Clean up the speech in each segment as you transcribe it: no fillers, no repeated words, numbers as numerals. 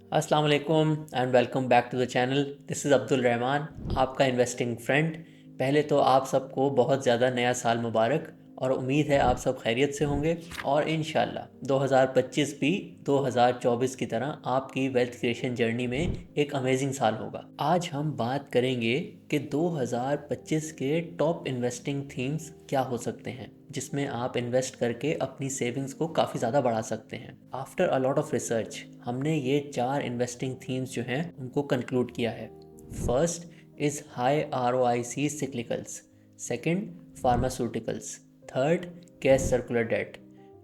अस्सलाम वालेकुम and welcome back to the channel. This is Abdul Rahman, आपका इन्वेस्टिंग फ्रेंड। पहले तो आप सबको बहुत ज़्यादा नया साल मुबारक और उम्मीद है आप सब खैरियत से होंगे और इंशाल्लाह 2025 भी 2024 की तरह आपकी वेल्थ क्रिएशन जर्नी में एक अमेजिंग साल होगा। आज हम बात करेंगे कि 2025 के टॉप इन्वेस्टिंग थीम्स क्या हो सकते हैं जिसमें आप इन्वेस्ट करके अपनी सेविंग्स को काफ़ी ज़्यादा बढ़ा सकते हैं। After a lot of research हमने ये 4 इन्वेस्टिंग थीम्स जो हैं उनको कंक्लूड किया है। First is high ROIC cyclicals, second pharmaceuticals, third cash circular debt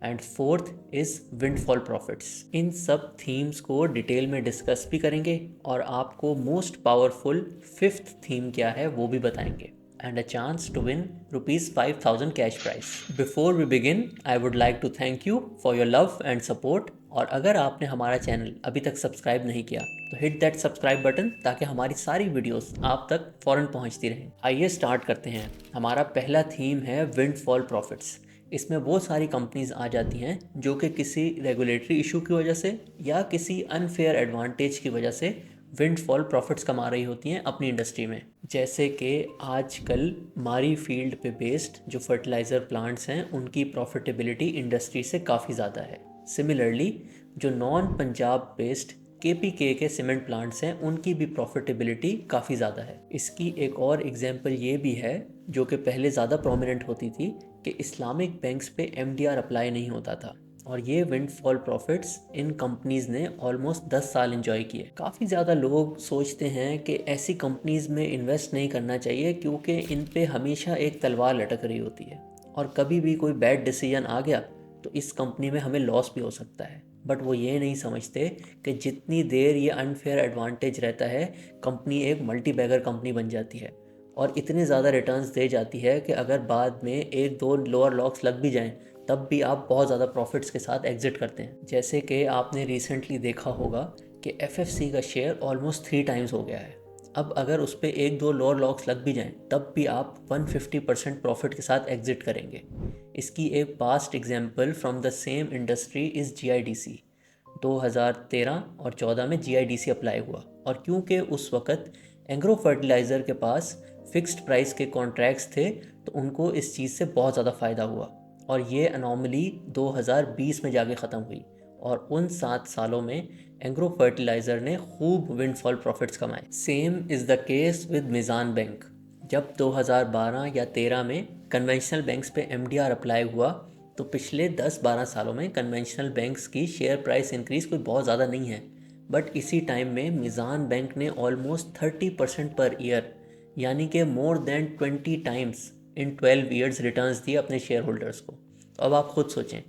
and fourth is windfall profits. इन सब थीम्स को डिटेल में डिस्कस भी करेंगे और आपको मोस्ट पावरफुल फिफ्थ थीम क्या है वो भी बताएंगे and a chance to win rupees 5000 cash prize. Before we begin, I would like to thank you for your love and support. और अगर आपने हमारा चैनल अभी तक सब्सक्राइब नहीं किया तो हिट दैट सब्सक्राइब बटन ताकि हमारी सारी वीडियोस आप तक फ़ौरन पहुंचती रहें। आइए स्टार्ट करते हैं। हमारा पहला थीम है विंडफॉल प्रॉफिट्स। इसमें वो सारी कंपनीज आ जाती हैं जो कि किसी रेगुलेटरी इशू की वजह से या किसी अनफेयर एडवांटेज की वजह से विंडफॉल प्रॉफिट्स कमा रही होती हैं अपनी इंडस्ट्री में। जैसे कि आजकल मारी फील्ड पे बेस्ड जो फर्टिलाइज़र प्लांट्स हैं उनकी प्रॉफिटेबिलिटी इंडस्ट्री से काफ़ी ज़्यादा है। सिमिलरली जो नॉन पंजाब बेस्ड KPK के सीमेंट प्लांट्स हैं उनकी भी प्रॉफिटेबिलिटी काफ़ी ज़्यादा है। इसकी एक और एग्जांपल ये भी है जो कि पहले ज़्यादा प्रोमिनेंट होती थी कि इस्लामिक बैंक्स पे MDR अप्लाई नहीं होता था और ये विंडफॉल प्रॉफिट्स इन कंपनीज ने ऑलमोस्ट 10 साल एंजॉय किए। काफ़ी ज़्यादा लोग सोचते हैं कि ऐसी कंपनीज में इन्वेस्ट नहीं करना चाहिए क्योंकि इन पे हमेशा एक तलवार लटक रही होती है और कभी भी कोई बैड डिसीजन आ गया तो इस कंपनी में हमें लॉस भी हो सकता है। बट वो ये नहीं समझते कि जितनी देर ये अनफेयर एडवांटेज रहता है कंपनी एक मल्टी बैगर कंपनी बन जाती है और इतने ज़्यादा रिटर्न्स दे जाती है कि अगर बाद में एक दो लोअर लॉक्स लग भी जाएं तब भी आप बहुत ज़्यादा प्रॉफिट्स के साथ एग्जिट करते हैं। जैसे कि आपने रिसेंटली देखा होगा कि FFC का शेयर ऑलमोस्ट 3 टाइम्स हो गया है। अब अगर उस पर एक दो लोअर लॉक्स लग भी जाएं तब भी आप 150% प्रॉफिट के साथ एग्जिट करेंगे। इसकी एक past example from the same industry is GIDC। 2013 और 14 में GIDC अप्लाई हुआ और क्योंकि उस वक्त एग्रो फर्टिलाइज़र के पास फिक्स्ड प्राइस के कॉन्ट्रैक्ट्स थे तो उनको इस चीज़ से बहुत ज़्यादा फ़ायदा हुआ और ये अनोमली 2020 में जाके ख़त्म हुई और उन 7 सालों में एग्रो फर्टिलाइज़र ने खूब विंडफॉल प्रॉफिट्स कमाए। Same is the case with Meezan bank. जब 2012 या 13 में कन्वेंशनल बैंक्स पे MDR अप्लाई हुआ तो पिछले 10-12 सालों में कन्वेंशनल बैंक्स की शेयर प्राइस इंक्रीज़ कोई बहुत ज़्यादा नहीं है। बट इसी टाइम में मिज़ान बैंक ने ऑलमोस्ट 30% पर ईयर यानी कि more than 20 times in 12 years returns दिए अपने शेयर होल्डर्स को। तो अब आप खुद सोचें,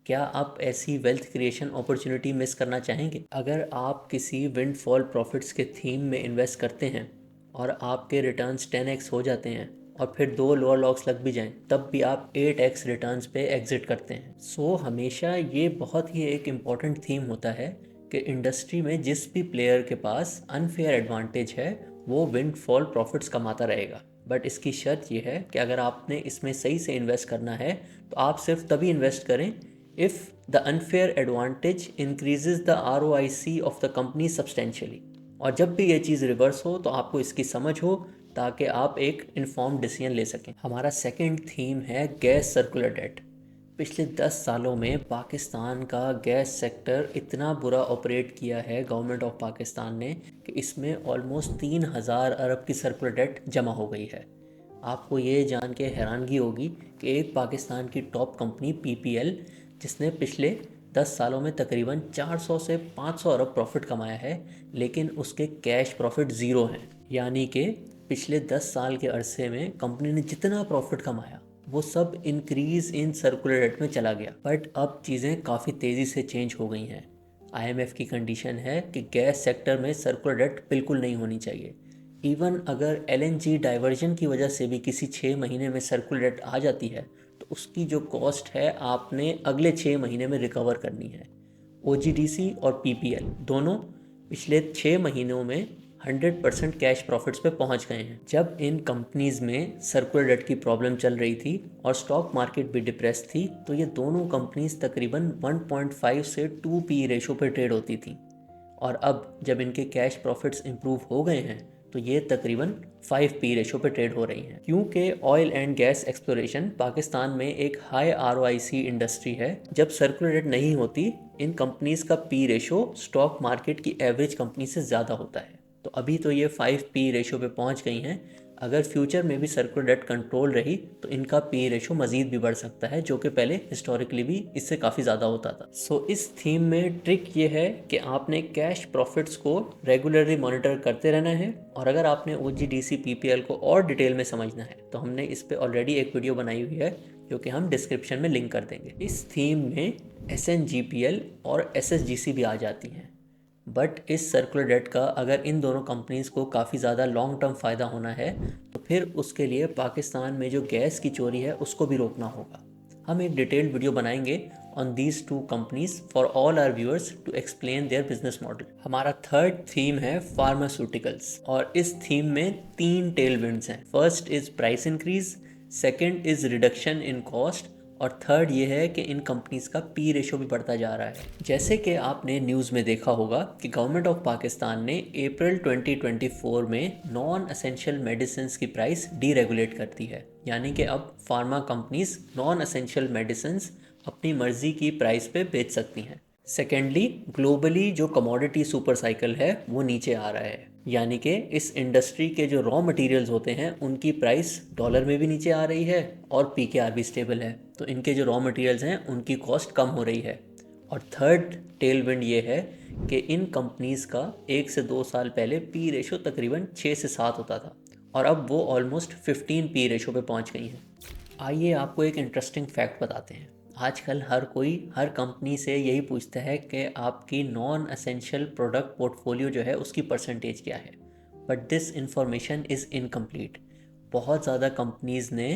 क्या आप ऐसी वेल्थ क्रिएशन अपॉर्चुनिटी मिस करना चाहेंगे? अगर आप किसी विंडफॉल प्रॉफिट्स के थीम में इन्वेस्ट करते हैं और आपके रिटर्न्स 10x हो जाते हैं और फिर दो लोअर लॉक्स लग भी जाएं तब भी आप 8x रिटर्न्स पे एग्जिट करते हैं। सो हमेशा ये बहुत ही एक इम्पॉर्टेंट थीम होता है कि इंडस्ट्री में जिस भी प्लेयर के पास अनफेयर एडवांटेज है वो विंडफॉल प्रॉफिट्स कमाता रहेगा। बट इसकी शर्त यह है कि अगर आपने इसमें सही से इन्वेस्ट करना है तो आप सिर्फ तभी इन्वेस्ट करें if the unfair advantage increases the ROIC of the company substantially. और जब भी ये चीज़ रिवर्स हो तो आपको इसकी समझ हो ताकि आप एक इन्फॉर्म डिसीजन ले सकें। हमारा सेकंड थीम है गैस सर्कुलर डेट। पिछले 10 सालों में पाकिस्तान का गैस सेक्टर इतना बुरा ऑपरेट किया है गवर्नमेंट ऑफ पाकिस्तान ने कि इसमें ऑलमोस्ट 3000 अरब की सर्कुलर डेट जमा हो गई है। आपको ये जान के हैरानगी होगी कि एक पाकिस्तान की टॉप कंपनी PPL जिसने पिछले 10 सालों में तकरीबन 400 से 500 अरब प्रॉफिट कमाया है लेकिन उसके कैश प्रॉफिट ज़ीरो हैं। यानी कि पिछले 10 साल के अरसे में कंपनी ने जितना प्रॉफिट कमाया वो सब इंक्रीज़ इन सर्कुलर डेट में चला गया। बट अब चीज़ें काफ़ी तेज़ी से चेंज हो गई हैं। IMF की कंडीशन है कि गैस सेक्टर में सर्कुलर डेट बिल्कुल नहीं होनी चाहिए। इवन अगर LNG डाइवर्जन की वजह से भी किसी 6 महीने में सर्कुलर डेट आ जाती है तो उसकी जो कॉस्ट है आपने अगले 6 महीने में रिकवर करनी है। OGDC और PPL दोनों पिछले 6 महीनों में 100% कैश प्रॉफिट्स पे पहुंच गए हैं। जब इन कंपनीज में सर्कुलर डेट की प्रॉब्लम चल रही थी और स्टॉक मार्केट भी डिप्रेस थी तो ये दोनों कंपनीज तकरीबन 1.5 से 2 PE रेशो पे ट्रेड होती थी और अब जब इनके कैश प्रॉफिट्स इंप्रूव हो गए हैं तो ये तकरीबन 5p रेशो पे ट्रेड हो रही हैं। क्योंकि oil and gas exploration Pakistan में एक हाई ROIC इंडस्ट्री है, जब सर्कुलर डेट नहीं होती इन कंपनीज का पी रेशो स्टॉक मार्केट की एवरेज कंपनी से ज़्यादा होता है। तो अभी तो ये 5p रेशो पे पहुंच गई हैं। अगर फ्यूचर में भी सर्कुलर डेट कंट्रोल रही तो इनका पी रेशो मज़ीद भी बढ़ सकता है, जो कि पहले हिस्टोरिकली भी इससे काफ़ी ज़्यादा होता था। सो इस थीम में ट्रिक ये है कि आपने कैश प्रॉफिट्स को रेगुलरली मॉनिटर करते रहना है। और अगर आपने OGDC PPL को और डिटेल में समझना है तो हमने इस पर ऑलरेडी एक वीडियो बनाई हुई है, जो कि हम डिस्क्रिप्शन में लिंक कर देंगे। इस थीम में SNGPL और SSGC भी आ जाती हैं। बट इस सर्कुलर डेट का अगर इन दोनों कंपनीज़ को काफ़ी ज़्यादा लॉन्ग टर्म फ़ायदा होना है तो फिर उसके लिए पाकिस्तान में जो गैस की चोरी है उसको भी रोकना होगा। हम एक डिटेल्ड वीडियो बनाएंगे on these two companies for all our viewers to explain their business model. हमारा थर्ड थीम है फार्मास्यूटिकल्स और इस थीम में 3 टेल विंड्स हैं। First is price increase, second is reduction in cost और थर्ड ये है कि इन कंपनीज का पी रेशो भी बढ़ता जा रहा है। जैसे कि आपने न्यूज़ में देखा होगा कि गवर्नमेंट ऑफ पाकिस्तान ने अप्रैल 2024 में नॉन असेंशियल मेडिसिन की प्राइस डीरेगुलेट कर दी है, यानी कि अब pharma companies non essential medicine अपनी मर्जी की प्राइस पे बेच सकती हैं। सेकेंडली, ग्लोबली जो कमोडिटी सुपर साइकिल है वो नीचे आ रहा है, यानी कि इस इंडस्ट्री के जो रॉ मटेरियल्स होते हैं उनकी प्राइस डॉलर में भी नीचे आ रही है और PKR भी स्टेबल है, तो इनके जो रॉ मटेरियल्स हैं उनकी कॉस्ट कम हो रही है। और थर्ड टेल विंड ये है कि इन कंपनीज़ का 1 से 2 साल पहले पी रेशो तकरीबन 6 से 7 होता था और अब वो ऑलमोस्ट 15 पी रेशो पे पहुंच गई हैं। आइए आपको एक इंटरेस्टिंग फैक्ट बताते हैं। आजकल हर कोई हर कंपनी से यही पूछता है कि आपकी नॉन एसेंशियल प्रोडक्ट पोर्टफोलियो जो है उसकी परसेंटेज क्या है, but this information is incomplete. बहुत ज़्यादा कंपनीज़ ने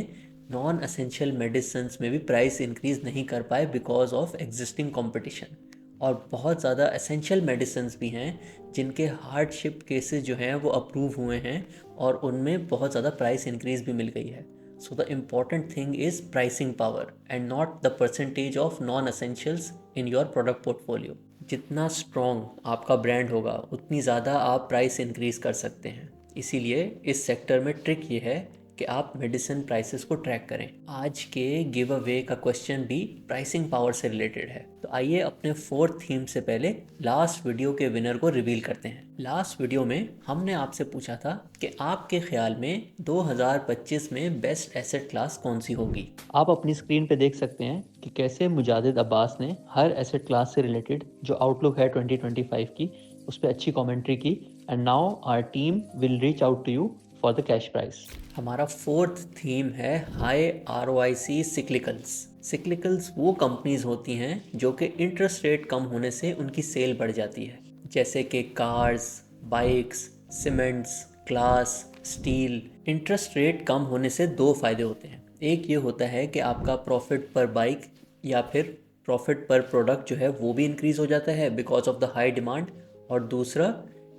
नॉन एसेंशियल मेडिसिन में भी प्राइस इंक्रीज़ नहीं कर पाए बिकॉज ऑफ एग्जिस्टिंग कंपटीशन। और बहुत ज़्यादा एसेंशियल मेडिसिन भी हैं जिनके हार्डशिप केसेस जो हैं वो अप्रूव हुए हैं और उनमें बहुत ज़्यादा प्राइस इंक्रीज़ भी मिल गई है। So the important thing is pricing power and not the percentage of non-essentials in your product portfolio. जितना strong आपका ब्रांड होगा उतनी ज़्यादा आप प्राइस इंक्रीज़ कर सकते हैं। इसीलिए इस सेक्टर में ट्रिक ये है कि आप मेडिसिन प्राइसेस को ट्रैक करें। आज के गिव अवे का क्वेश्चन भी प्राइसिंग पावर से रिलेटेड है। तो आइए अपने फोर्थ थीम से पहले लास्ट वीडियो के विनर को रिवील करते हैं। लास्ट वीडियो में हमने आपसे पूछा था कि आपके ख्याल में 2025 में बेस्ट एसेट क्लास कौन सी होगी। आप अपनी स्क्रीन पे देख सकते हैं कि कैसे मुजादिद अब्बास ने हर एसेट क्लास से रिलेटेड जो आउटलुक है 2025 की उस पर अच्छी कमेंट्री की। And now our team will reach out to you for the cash prize. हमारा फोर्थ थीम है हाई ROIC सिक्लिकल्स। सिक्लिकल्स वो कंपनीज होती हैं जो कि इंटरेस्ट रेट कम होने से उनकी सेल बढ़ जाती है, जैसे कि cars, bikes, cements, glass, steel. Interest rate कम होने से 2 फ़ायदे होते हैं। एक ये होता है कि आपका प्रॉफिट पर बाइक या फिर प्रॉफिट पर प्रोडक्ट जो है वो भी इंक्रीज़ हो जाता है because of the high demand, और दूसरा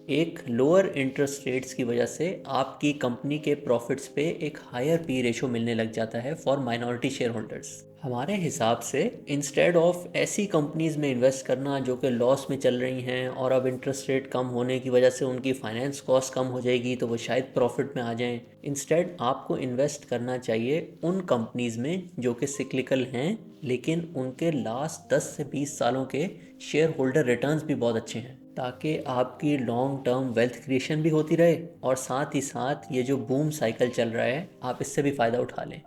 एक लोअर इंटरेस्ट रेट्स की वजह से आपकी कंपनी के प्रॉफिट्स पे एक हायर पी रेशो मिलने लग जाता है फॉर माइनॉरिटी शेयर होल्डर्स। हमारे हिसाब से इंस्टेड ऑफ ऐसी कंपनीज में इन्वेस्ट करना जो कि लॉस में चल रही हैं और अब इंटरेस्ट रेट कम होने की वजह से उनकी फाइनेंस कॉस्ट कम हो जाएगी तो वो शायद प्रॉफिट में आ जाएं, इंस्टेड आपको इन्वेस्ट करना चाहिए उन कंपनीज में जो कि सिक्लिकल हैं लेकिन उनके लास्ट 10 से 20 सालों के शेयर होल्डर रिटर्न्स भी बहुत अच्छे हैं, ताकि आपकी लॉन्ग टर्म वेल्थ क्रिएशन भी होती रहे और साथ ही साथ ये जो बूम साइकिल चल रहा है आप इससे भी फ़ायदा उठा लें।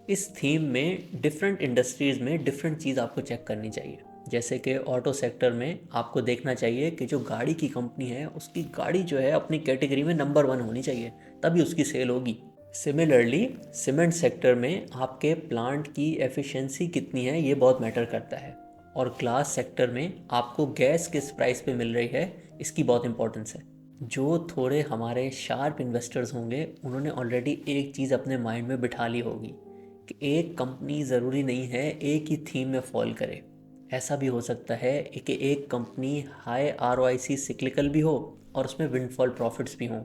इस थीम में डिफरेंट इंडस्ट्रीज़ में डिफरेंट चीज़ आपको चेक करनी चाहिए। जैसे कि ऑटो सेक्टर में आपको देखना चाहिए कि जो गाड़ी की कंपनी है उसकी गाड़ी जो है अपनी कैटेगरी में नंबर 1 होनी चाहिए, तभी उसकी सेल होगी। सिमिलरली सीमेंट सेक्टर में आपके प्लांट की एफिशिएंसी कितनी है ये बहुत मैटर करता है, और ग्लास सेक्टर में आपको गैस किस प्राइस पे मिल रही है इसकी बहुत इंपॉर्टेंस है। जो थोड़े हमारे शार्प इन्वेस्टर्स होंगे उन्होंने ऑलरेडी एक चीज़ अपने माइंड में बिठा ली होगी कि एक कंपनी ज़रूरी नहीं है एक ही थीम में फॉल करे। ऐसा भी हो सकता है कि एक कंपनी हाई ROIC सिक्लिकल भी हो और उसमें विंडफॉल प्रॉफिट्स भी हों,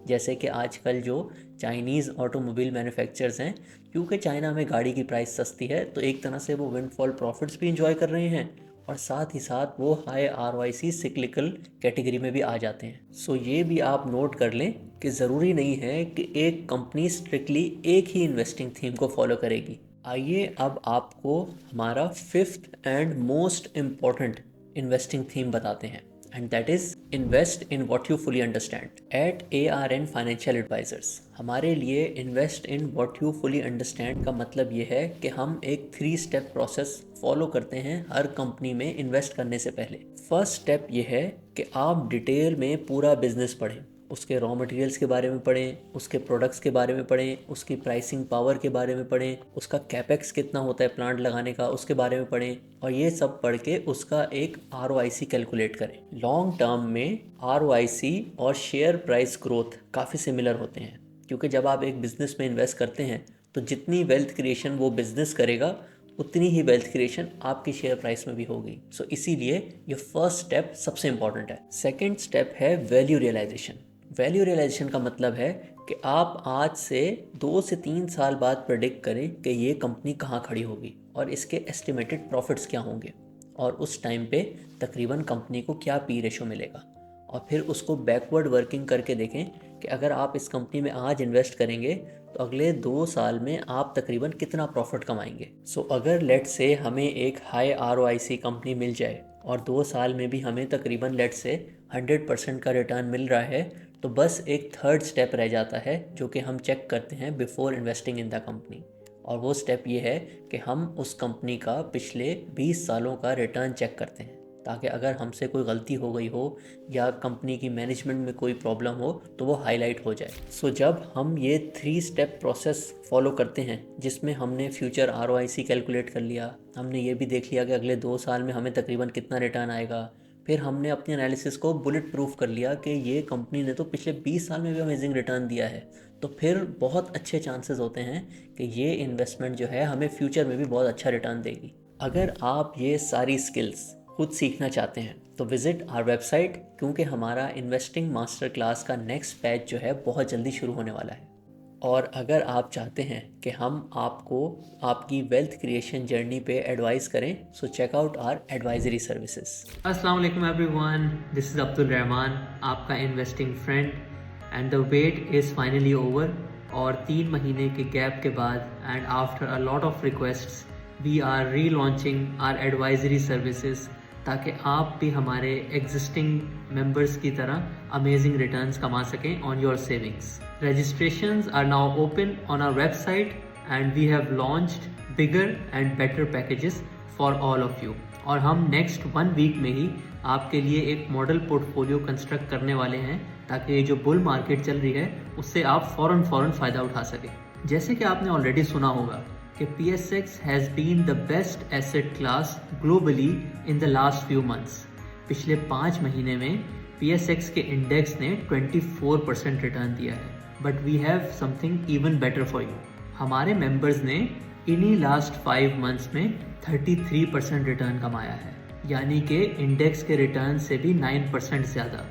जैसे कि आजकल जो चाइनीज़ ऑटोमोबाइल मैन्युफैक्चरर्स हैं, क्योंकि चाइना में गाड़ी की प्राइस सस्ती है तो एक तरह से वो विंडफॉल प्रॉफिट्स भी इंजॉय कर रहे हैं और साथ ही साथ वो हाई ROIC सिक्लिकल कैटेगरी में भी आ जाते हैं। सो ये भी आप नोट कर लें कि ज़रूरी नहीं है कि एक कंपनी स्ट्रिक्टली एक ही इन्वेस्टिंग थीम को फॉलो करेगी। आइए अब आपको हमारा fifth and most important investing theme बताते हैं, and that is invest in what you fully understand. At ARN Financial Advisors हमारे लिए invest in what you fully understand का मतलब ये है कि हम एक 3 स्टेप प्रोसेस फॉलो करते हैं हर कंपनी में इन्वेस्ट करने से पहले। फर्स्ट स्टेप ये है कि आप डिटेल में पूरा बिजनेस पढ़ें, उसके रॉ मटेरियल्स के बारे में पढ़ें, उसके प्रोडक्ट्स के बारे में पढ़ें, उसकी प्राइसिंग पावर के बारे में पढ़ें, उसका कैपेक्स कितना होता है प्लांट लगाने का उसके बारे में पढ़ें, और ये सब पढ़ के उसका एक ROIC कैलकुलेट करें। लॉन्ग टर्म में ROIC और शेयर प्राइस ग्रोथ काफ़ी सिमिलर होते हैं, क्योंकि जब आप एक बिज़नेस में इन्वेस्ट करते हैं तो जितनी वेल्थ क्रिएशन वो बिज़नेस करेगा उतनी ही वेल्थ क्रिएशन आपकी शेयर प्राइस में भी होगी। सो इसीलिए ये फर्स्ट स्टेप सबसे इंपॉर्टेंट है। सेकेंड स्टेप है वैल्यू रियलाइजेशन। वैल्यू रियलाइजेशन का मतलब है कि आप आज से 2 से 3 साल बाद प्रेडिक्ट करें कि ये कंपनी कहाँ खड़ी होगी और इसके एस्टिमेटेड प्रॉफिट्स क्या होंगे, और उस टाइम पे तकरीबन कंपनी को क्या पी रेशो मिलेगा, और फिर उसको बैकवर्ड वर्किंग करके देखें कि अगर आप इस कंपनी में आज इन्वेस्ट करेंगे तो अगले 2 साल में आप तकरीबन कितना प्रॉफिट कमाएंगे। सो अगर लेट से हमें एक हाई ROIC कंपनी मिल जाए और 2 साल में भी हमें तकरीबन लेट से 100% का रिटर्न मिल रहा है, तो बस एक थर्ड स्टेप रह जाता है जो कि हम चेक करते हैं before investing in the company, और वो स्टेप ये है कि हम उस कंपनी का पिछले 20 सालों का रिटर्न चेक करते हैं, ताकि अगर हमसे कोई गलती हो गई हो या कंपनी की मैनेजमेंट में कोई प्रॉब्लम हो तो वो हाईलाइट हो जाए। सो जब हम ये 3 स्टेप प्रोसेस फॉलो करते हैं, जिसमें हमने फ्यूचर ROIC कैलकुलेट कर लिया, हमने ये भी देख लिया कि अगले 2 साल में हमें तकरीबन कितना रिटर्न आएगा, फिर हमने अपने एनालिसिस को बुलेट प्रूफ कर लिया कि ये कंपनी ने तो पिछले 20 साल में भी अमेजिंग रिटर्न दिया है, तो फिर बहुत अच्छे चांसेस होते हैं कि ये इन्वेस्टमेंट जो है हमें फ्यूचर में भी बहुत अच्छा रिटर्न देगी। अगर आप ये सारी स्किल्स खुद सीखना चाहते हैं तो विज़िट आवर वेबसाइट, क्योंकि हमारा इन्वेस्टिंग मास्टर क्लास का नेक्स्ट बैच जो है बहुत जल्दी शुरू होने वाला है। और अगर आप चाहते हैं कि हम आपको आपकी वेल्थ क्रिएशन जर्नी पे एडवाइस करें, so check out our advisory services. अस्सलाम वालेकुम everyone, this is Abdul Rahman, आपका investing friend, and the wait is finally over. और 3 महीने के गैप के बाद and after a lot of requests we are relaunching our advisory services, ताकि आप भी हमारे एग्जिस्टिंग मेंबर्स की तरह अमेजिंग रिटर्न्स कमा सकें on your savings. Registrations are now open on our website and we have launched bigger and better packages for all of you. और हम नेक्स्ट 1 वीक में ही आपके लिए एक मॉडल पोर्टफोलियो कंस्ट्रक्ट करने वाले हैं, ताकि ये जो बुल मार्केट चल रही है उससे आप फ़ौरन फ़ायदा उठा सकें। जैसे कि आपने ऑलरेडी सुना होगा कि PSX has been the best asset class globally in the last few months. पिछले 5 महीने में PSX के इंडेक्स ने 24% रिटर्न दिया है, but we have something even better for you. हमारे मेंबर्स ने इन्हीं लास्ट 5 मंथ्स में 33% रिटर्न कमाया है, यानी कि इंडेक्स के रिटर्न से भी 9% ज़्यादा,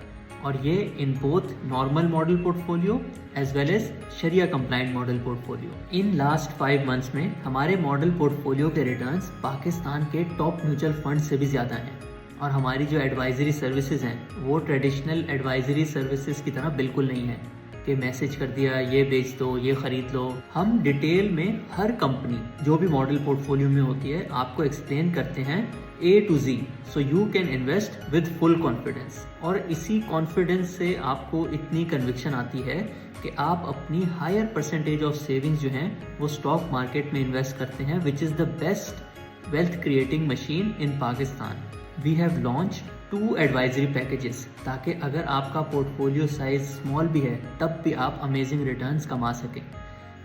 और ये in both normal model portfolio as well as शरिया compliant model portfolio. In last 5 months में हमारे मॉडल पोर्टफोलियो के रिटर्न्स पाकिस्तान के टॉप म्यूचुअल फंड से भी ज़्यादा हैं, और हमारी जो एडवाइजरी सर्विसेज हैं वो ट्रेडिशनल एडवाइजरी सर्विसेज की तरह बिल्कुल नहीं है कि मैसेज कर दिया ये बेच दो, ये ख़रीद लो। हम डिटेल में हर कंपनी जो भी मॉडल पोर्टफोलियो में होती है आपको एक्सप्लेन करते हैं A to Z, so you can invest with full confidence। और इसी कॉन्फिडेंस से आपको इतनी कन्विक्शन आती है कि आप अपनी हायर परसेंटेज ऑफ सेविंग्स जो हैं वो स्टॉक मार्केट में इन्वेस्ट करते हैं, which is the best wealth creating machine in Pakistan. We have launch 2 advisory packages, ताकि अगर आपका पोर्टफोलियो साइज स्मॉल भी है तब भी आप अमेजिंग रिटर्न्स कमा सकें।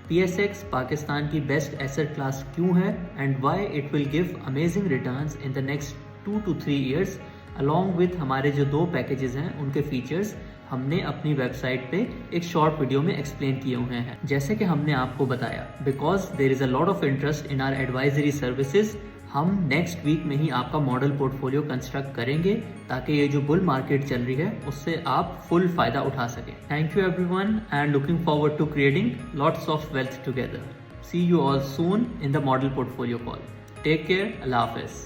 PSX पाकिस्तान की बेस्ट एसेट क्लास क्यों है and why it will give amazing returns in the next 2 to 3 years, along with हमारे जो 2 पैकेजेस हैं उनके फीचर्स हमने अपनी वेबसाइट पे एक शॉर्ट वीडियो में एक्सप्लेन किए हुए हैं। जैसे कि हमने आपको बताया, because there is a lot of interest in our advisory services, हम नेक्स्ट वीक में ही आपका मॉडल पोर्टफोलियो कंस्ट्रक्ट करेंगे, ताकि ये जो बुल मार्केट चल रही है उससे आप फुल फ़ायदा उठा सकें। Thank you everyone and looking forward to creating lots of wealth together. See you all soon in the model portfolio call. Take care, अल्लाह हाफिज़।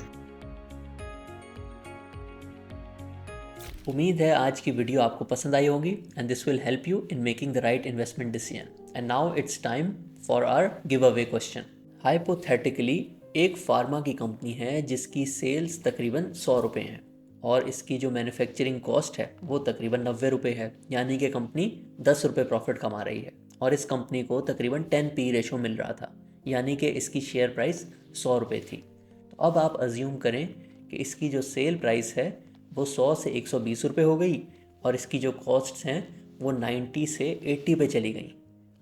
उम्मीद है आज की वीडियो आपको पसंद आई होगी and this will help you in making the right investment decision. And now it's time for our giveaway question. Hypothetically एक फार्मा की कंपनी है जिसकी सेल्स तकरीबन 100 रुपये हैं और इसकी जो मैन्युफैक्चरिंग कॉस्ट है वो तकरीबन 90 रुपये है, यानी कि कंपनी 10 रुपये प्रॉफिट कमा रही है और इस कंपनी को तकरीबन 10 P रेशो मिल रहा था, यानी कि इसकी शेयर प्राइस 100 रुपये थी। तो अब आप अज्यूम करें कि इसकी जो सेल प्राइस है वो 100 से 120 रुपये हो गई और इसकी जो कॉस्ट्स हैं वो 90 से 80 पे चली गई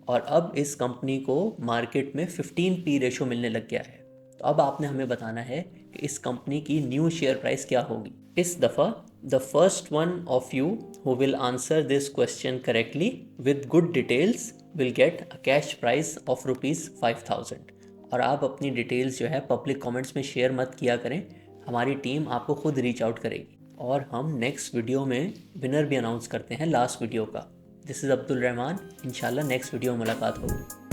और अब इस कंपनी को मार्केट में 15 P रेशो मिलने लग गया है। तो अब आपने हमें बताना है कि इस कंपनी की न्यू शेयर प्राइस क्या होगी। इस दफ़ा the first one of you who will answer this question correctly with good details will get a cash prize of ₹5000। और आप अपनी डिटेल्स जो है पब्लिक कमेंट्स में शेयर मत किया करें, हमारी टीम आपको खुद रीच आउट करेगी और हम नेक्स्ट वीडियो में विनर भी अनाउंस करते हैं लास्ट वीडियो का। This is Abdul Rahman. इंशाल्लाह नेक्स्ट वीडियो में मुलाकात होगी।